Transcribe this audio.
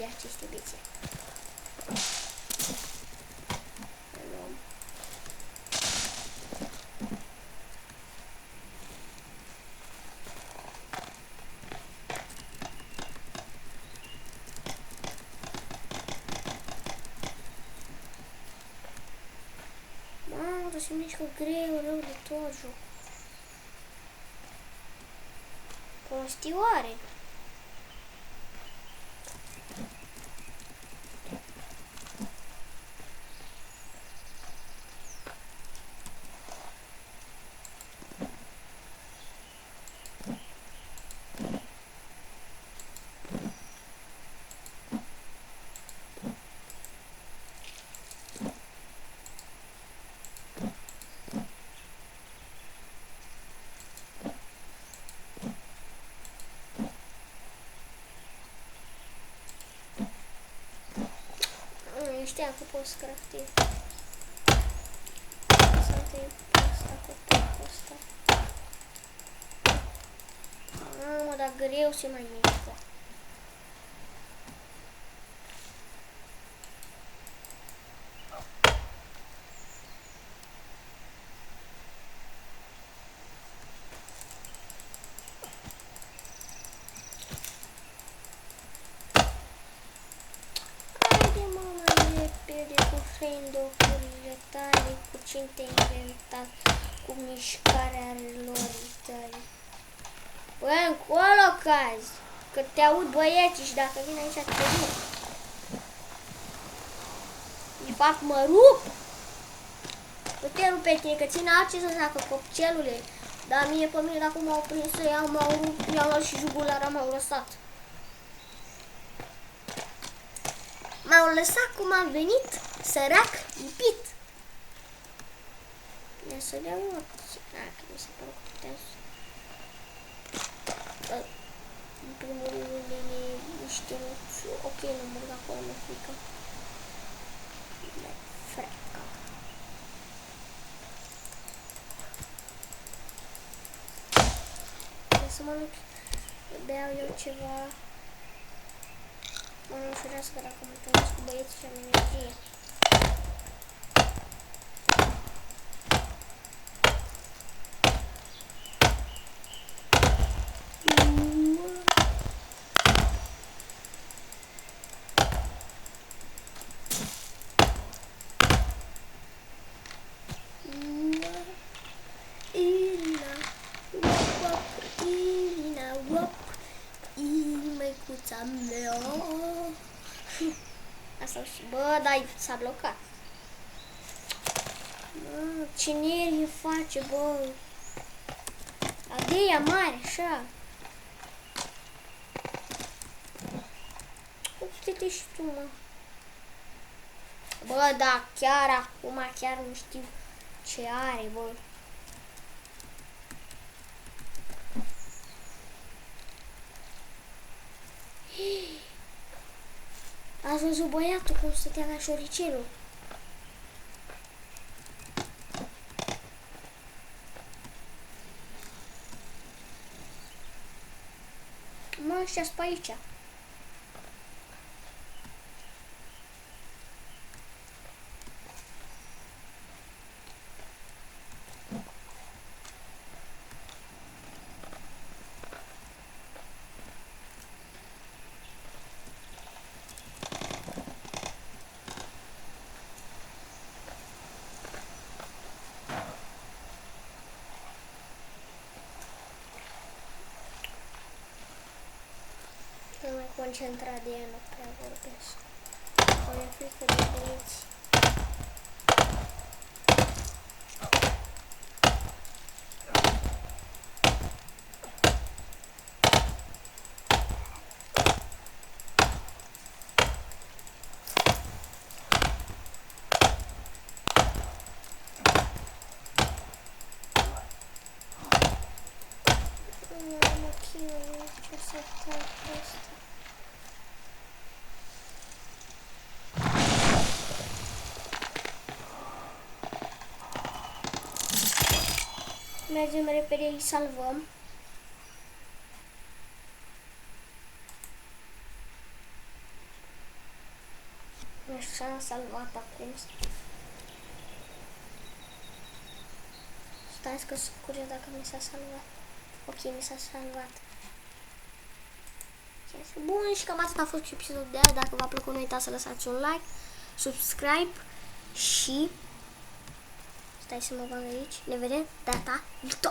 de aceste bețe. Mamă, dar se mișcă greu, rău de tot joc. Prostioare. Știam că pot să craftez. Să tăiem asta cu tocul ăsta. Mamă, dar greu se mai mișcă. Docurile tale, cu cine te-ai inventat, cu mișcarea lor tale. Băi, încolo cazi, că te aud băieții și dacă vin aici te rup. De fapt mă rup. Nu te rup pe tine, că ține alții să zacă copcelule. Dar mie pe mine dacă m-au prins să iau, m-au rupt, mi-au luat și jugulara, m-au lăsat. M-au lăsat cum am venit, sărac, lipit. Ia să le iau. Că mi se pare că puteam să... În primul rând, nu știu, ok, nu merg acolo, mi-e frică. Mi-e frică. Trebuie să mănânc, beau eu ceva. Mă nu firească dacă mă întâlnesc cu băieții și am energie. Asta și bă, dai, s-a blocat. Ce nervi face, bă. Adeia mare, așa. Uite-te și tu, mă. Bă, da, chiar acum, chiar nu știu ce are, bă. Ați văzut băiatul cum stătea la șoricelul? Mă, ăștia-s pe aici. Nu mai concentrat de ea, nu prea vorbesc. Mi-e frică de băieți. Ce să fac asta? Mergem repede, îi salvăm. Nu știu, s-a salvat acum. Stai că sunt curios dacă mi s-a salvat. Ok, mi s-a salvat. Bun, și cam atât a fost episodul de azi. Dacă v-a plăcut, nu uitați să lăsați un like, subscribe și... Stai să mă bag aici. Ne vedem data viitoare.